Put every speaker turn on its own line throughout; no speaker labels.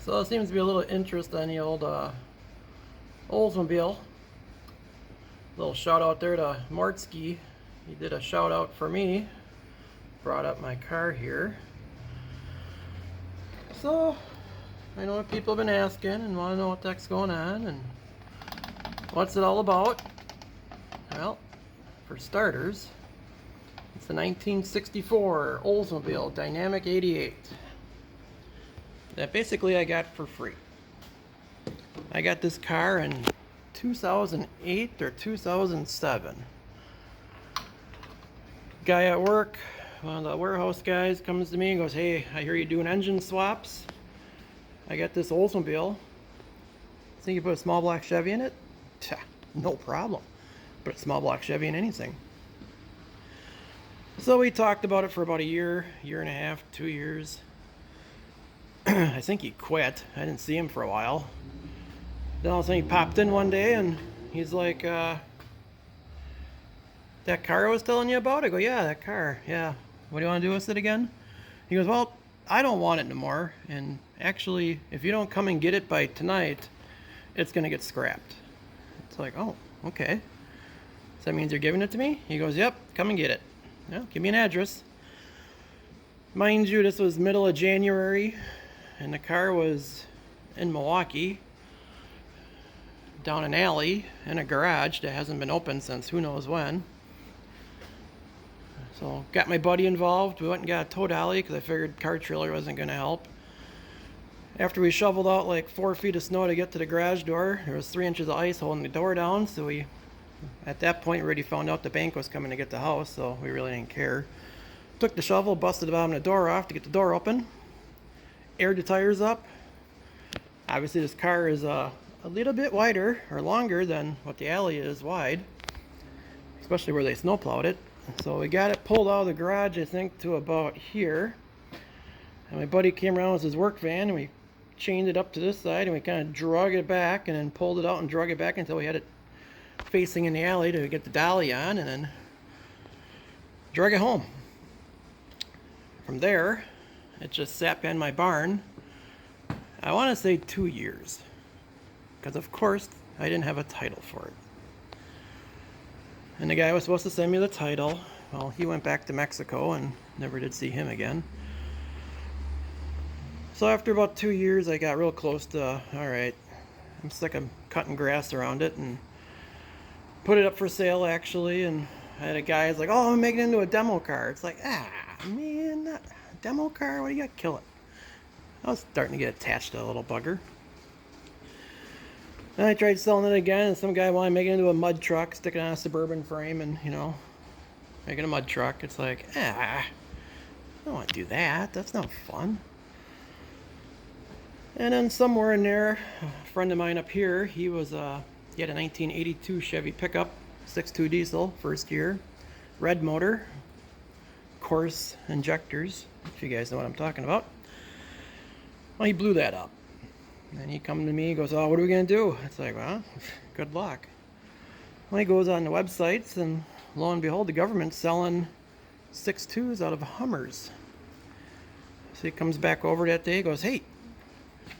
So there seems to be a little interest on the old Oldsmobile. Little shout out there to Martsky. He did a shout out for me. Brought up my car here. So I know people have been asking and want to know what the heck's going on and what's it all about. Well, for starters, it's the 1964 Oldsmobile Dynamic 88 that basically I got for free. I got this car in 2008 or 2007. Guy at work, one of the warehouse guys, comes to me and goes, "Hey, I hear you doing engine swaps. I got this Oldsmobile. Think you put a small block Chevy in it?" No problem. Put a small block Chevy in anything. So we talked about it for about a year and a half, 2 years. I think he quit. I didn't see him for a while. Then all of a sudden he popped in one day and he's like, "That car I was telling you about?" I go, "Yeah, that car. Yeah. What do you want to do with it again?" He goes, "Well, I don't want it no more. And actually, if you don't come and get it by tonight, it's going to get scrapped." It's like, "Oh, okay. So that means you're giving it to me?" He goes, "Yep, come and get it. Yeah, give me an address." Mind you, this was middle of January, and the car was in Milwaukee, down an alley in a garage that hasn't been opened since who knows when. So got my buddy involved. We went and got a tow dolly because I figured car trailer wasn't going to help. After we shoveled out like 4 feet of snow to get to the garage door, there was 3 inches of ice holding the door down. So we, at that point, already found out the bank was coming to get the house, so we really didn't care. Took the shovel, busted the bottom of the door off to get the door open, aired the tires up. Obviously this car is a little bit wider or longer than what the alley is wide, especially where they snowplowed it. So we got it pulled out of the garage, I think, to about here. And my buddy came around with his work van and we chained it up to this side and we kind of drug it back and then pulled it out and drug it back until we had it facing in the alley to get the dolly on, and then drug it home. From there, it just sat in my barn, I want to say 2 years, because of course I didn't have a title for it. And the guy was supposed to send me the title. Well, he went back to Mexico and never did see him again. So after about 2 years, I got real close to, all right, I'm sick of cutting grass around it, and put it up for sale actually. And I had a guy who's like, "Oh, I'm making it into a demo car." It's like, man, that demo car, what do you got to kill it? I was starting to get attached to a little bugger. Then I tried selling it again, and some guy wanted to make it into a mud truck, stick it on a Suburban frame, and make it a mud truck. It's like, I don't want to do that. That's not fun. And then somewhere in there, a friend of mine up here, he had a 1982 Chevy pickup, 6.2 diesel, first gear, red motor, coarse injectors, if you guys know what I'm talking about. Well, he blew that up. And he comes to me and goes, "Oh, what are we going to do?" It's like, well, good luck. Well, he goes on the websites, and lo and behold, the government's selling 6.2s out of Hummers. So he comes back over that day and goes, "Hey,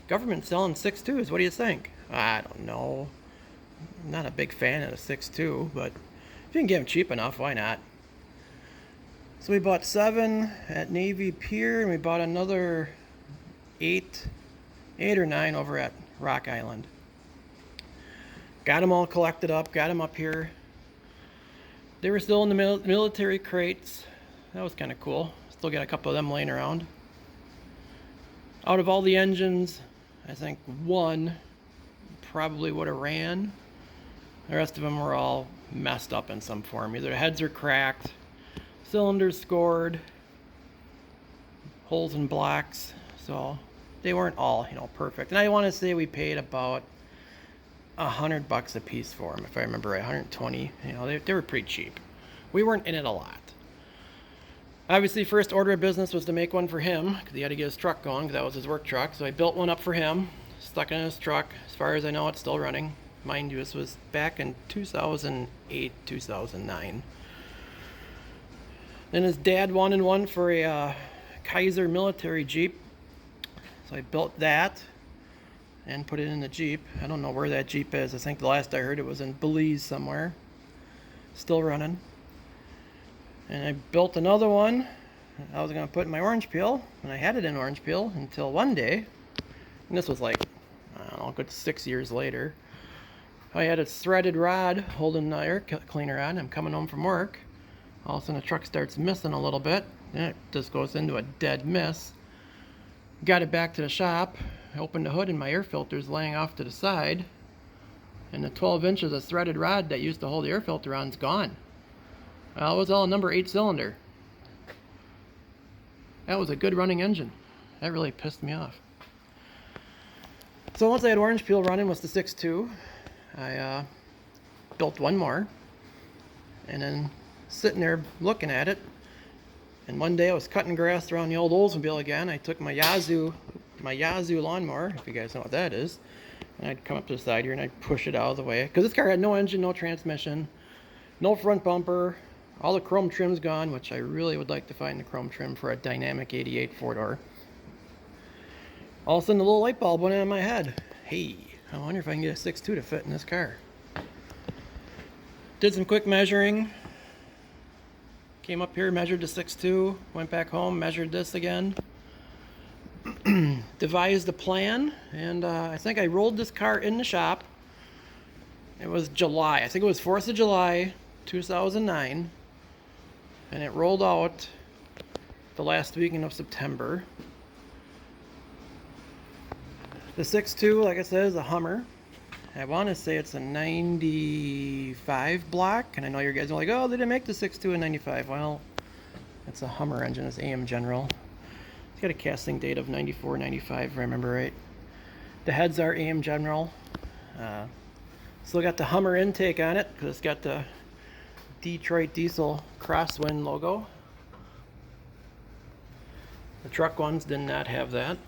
government's selling 6.2s. What do you think?" "I don't know. I'm not a big fan of the 6.2, but if you can get them cheap enough, why not?" So we bought 7 at Navy Pier, and we bought another 8 or 9 over at Rock Island. Got them all collected up, got them up here. They were still in the military crates. That was kind of cool. Still got a couple of them laying around. Out of all the engines, I think one probably would have ran. The rest of them were all messed up in some form. Either the heads are cracked, cylinders scored, holes in blocks. So they weren't all, perfect. And I want to say we paid about $100 a piece for them, if I remember right, 120. They were pretty cheap. We weren't in it a lot. Obviously, first order of business was to make one for him, because he had to get his truck going, because that was his work truck. So I built one up for him, stuck it in his truck. As far as I know, it's still running. Mind you, this was back in 2008, 2009. Then his dad wanted one for a Kaiser military Jeep. So I built that. and put it in the Jeep. I don't know where that Jeep is. I think the last I heard it was in Belize somewhere. Still running. And I built another one I was going to put in my orange peel, and I had it in orange peel until one day, and this was like, I don't know, a good 6 years later. I had a threaded rod holding the air cleaner on. I'm coming home from work. All of a sudden the truck starts missing a little bit, and it just goes into a dead miss. Got it back to the shop. I opened the hood and my air filter's laying off to the side, and the 12 inches of threaded rod that used to hold the air filter on is gone. Well, it was all a number 8 cylinder. That was a good running engine. That really pissed me off. So once I had orange peel running with the 6.2, I built one more, and then sitting there looking at it, and one day I was cutting grass around the old Oldsmobile again. I took my Yazoo lawnmower, if you guys know what that is, and I'd come up to the side here and I'd push it out of the way, because this car had no engine, no transmission, no front bumper, all the chrome trim's gone, which I really would like to find the chrome trim for a Dynamic 88 four-door. All of a sudden the little light bulb went on in my head. Hey, I wonder if I can get a 6.2 to fit in this car. Did some quick measuring. Came up here, measured the 6.2, went back home, measured this again. Devised a plan, and I think I rolled this car in the shop. It was July, I think it was 4th of July, 2009. And it rolled out the last weekend of September. The 6.2, like I said, is a Hummer. I want to say it's a 95 block, and I know you guys are like, oh, they didn't make the 6.2 in 95. Well, it's a Hummer engine, it's AM General. It's got a casting date of 94, 95, if I remember right. The heads are AM General. Still got the Hummer intake on it, because it's got the Detroit Diesel Crosswind logo. The truck ones did not have that.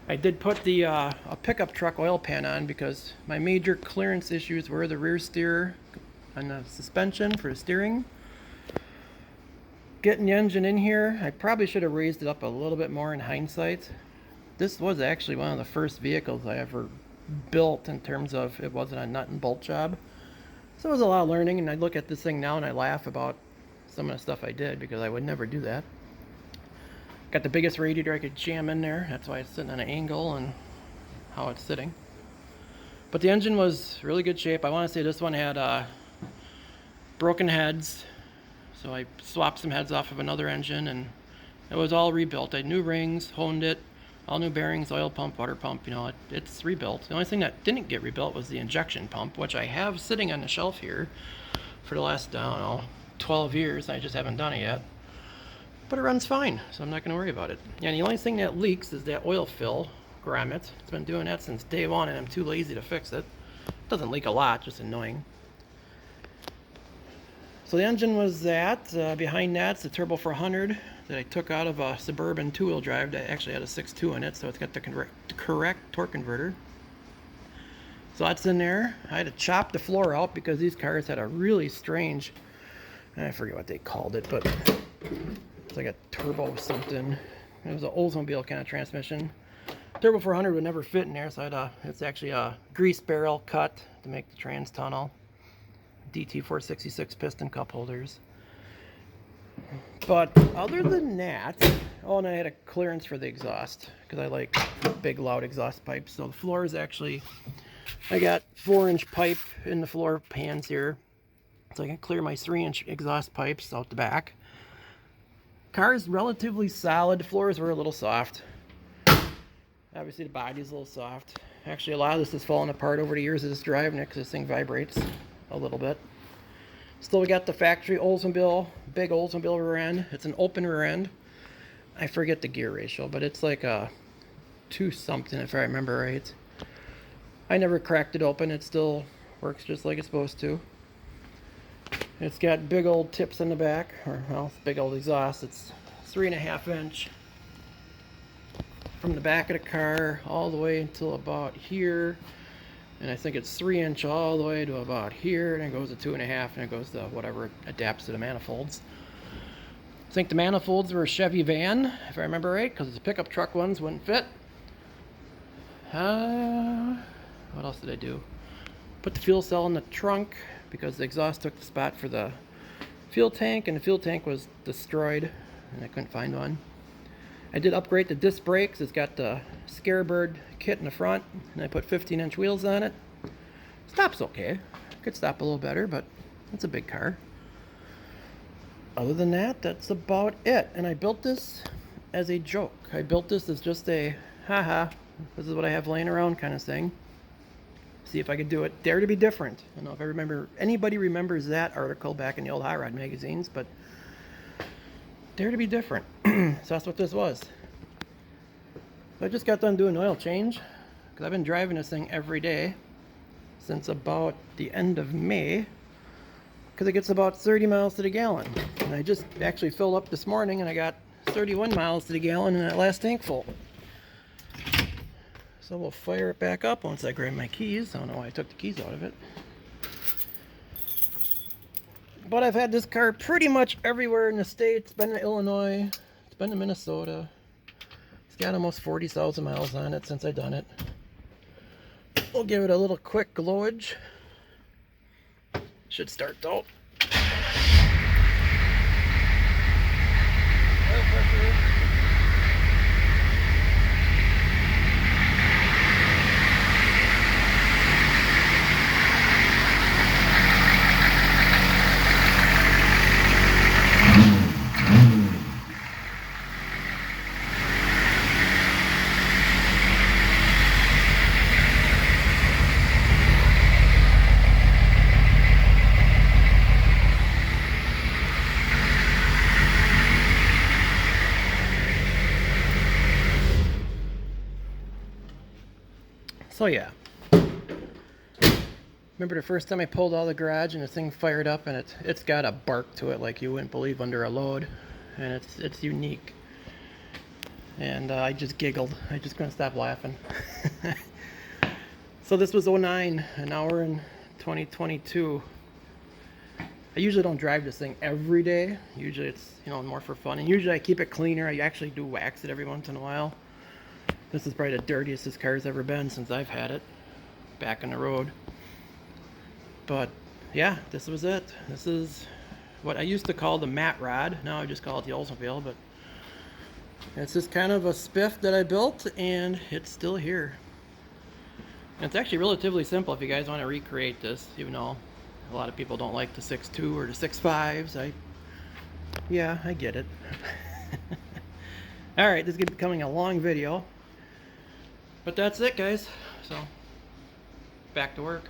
I did put the a pickup truck oil pan on because my major clearance issues were the rear steer and the suspension for the steering. Getting the engine in here, I probably should have raised it up a little bit more in hindsight. This was actually one of the first vehicles I ever built in terms of it wasn't a nut and bolt job. So it was a lot of learning, and I look at this thing now and I laugh about some of the stuff I did because I would never do that. Got the biggest radiator I could jam in there. That's why it's sitting on an angle and how it's sitting. But the engine was really good shape. I want to say this one had broken heads. So I swapped some heads off of another engine, and it was all rebuilt. I had new rings, honed it, all new bearings, oil pump, water pump. You know, it's rebuilt. The only thing that didn't get rebuilt was the injection pump, which I have sitting on the shelf here for the last, I don't know, 12 years. I just haven't done it yet. But it runs fine, so I'm not going to worry about it. And the only thing that leaks is that oil fill grommet. It's been doing that since day one, and I'm too lazy to fix it. It doesn't leak a lot, just annoying. So the engine was that. Behind that's the Turbo 400 that I took out of a Suburban two-wheel drive that actually had a 6.2 in it, so it's got the correct torque converter. So that's in there. I had to chop the floor out because these cars had a really strange, I forget what they called it, but it's like a turbo something. It was an Oldsmobile kind of transmission. Turbo 400 would never fit in there, so it's actually a grease barrel cut to make the trans tunnel. DT 466 piston cup holders. But other than that, oh, and I had a clearance for the exhaust because I like big loud exhaust pipes. So the floor is actually, I got 4-inch pipe in the floor pans here, so I can clear my 3-inch exhaust pipes out the back. Car is relatively solid. The floors were a little soft. Obviously the body is a little soft. Actually, a lot of this has fallen apart over the years of just driving it because this thing vibrates a little bit. Still got the factory Oldsmobile, big Oldsmobile rear end. It's an open rear end. I forget the gear ratio, but it's like a 2 something if I remember right. I never cracked it open. It still works just like it's supposed to. It's got big old tips in the back, or well, big old exhaust. It's 3.5 inch from the back of the car all the way until about here. And I think it's 3-inch all the way to about here, and it goes to 2.5, and it goes to whatever adapts to the manifolds. I think the manifolds were a Chevy van, if I remember right, because the pickup truck ones wouldn't fit. What else did I do? Put the fuel cell in the trunk because the exhaust took the spot for the fuel tank, and the fuel tank was destroyed and I couldn't find one. I did upgrade the disc brakes. It's got the Scarebird kit in the front, and I put 15-inch wheels on it. Stops okay. Could stop a little better, but it's a big car. Other than that, that's about it. And I built this as a joke. I built this as just a haha, this is what I have laying around kind of thing. See if I could do it. Dare to be different. I don't know if anybody remembers that article back in the old Hot Rod magazines, but dare to be different. So that's what this was. I just got done doing an oil change because I've been driving this thing every day since about the end of May, because it gets about 30 miles to the gallon. And I just actually filled up this morning and I got 31 miles to the gallon in that last tank full. So we'll fire it back up once I grab my keys. I don't know why I took the keys out of it. But I've had this car pretty much everywhere in the state. It's been in Illinois, it's been in Minnesota. It's got almost 40,000 miles on it since I done it. We'll give it a little quick glowage. Should start though. Oil pressure. So yeah, remember the first time I pulled out of the garage and the thing fired up, and it's got a bark to it like you wouldn't believe under a load, and it's unique. And I just giggled. I just couldn't stop laughing. So this was 09, and now we're in 2022. I usually don't drive this thing every day. Usually it's, you know, more for fun, and usually I keep it cleaner. I actually do wax it every once in a while. This is probably the dirtiest this car's ever been since I've had it back on the road. But yeah, this was it. This is what I used to call the mat rod. Now I just call it the Oldsmobile, but it's just kind of a spiff that I built, and it's still here. And it's actually relatively simple if you guys want to recreate this, even though a lot of people don't like the 6.2 or the 6.5s. Yeah, I get it. All right, this is becoming a long video. But that's it, guys. So, back to work.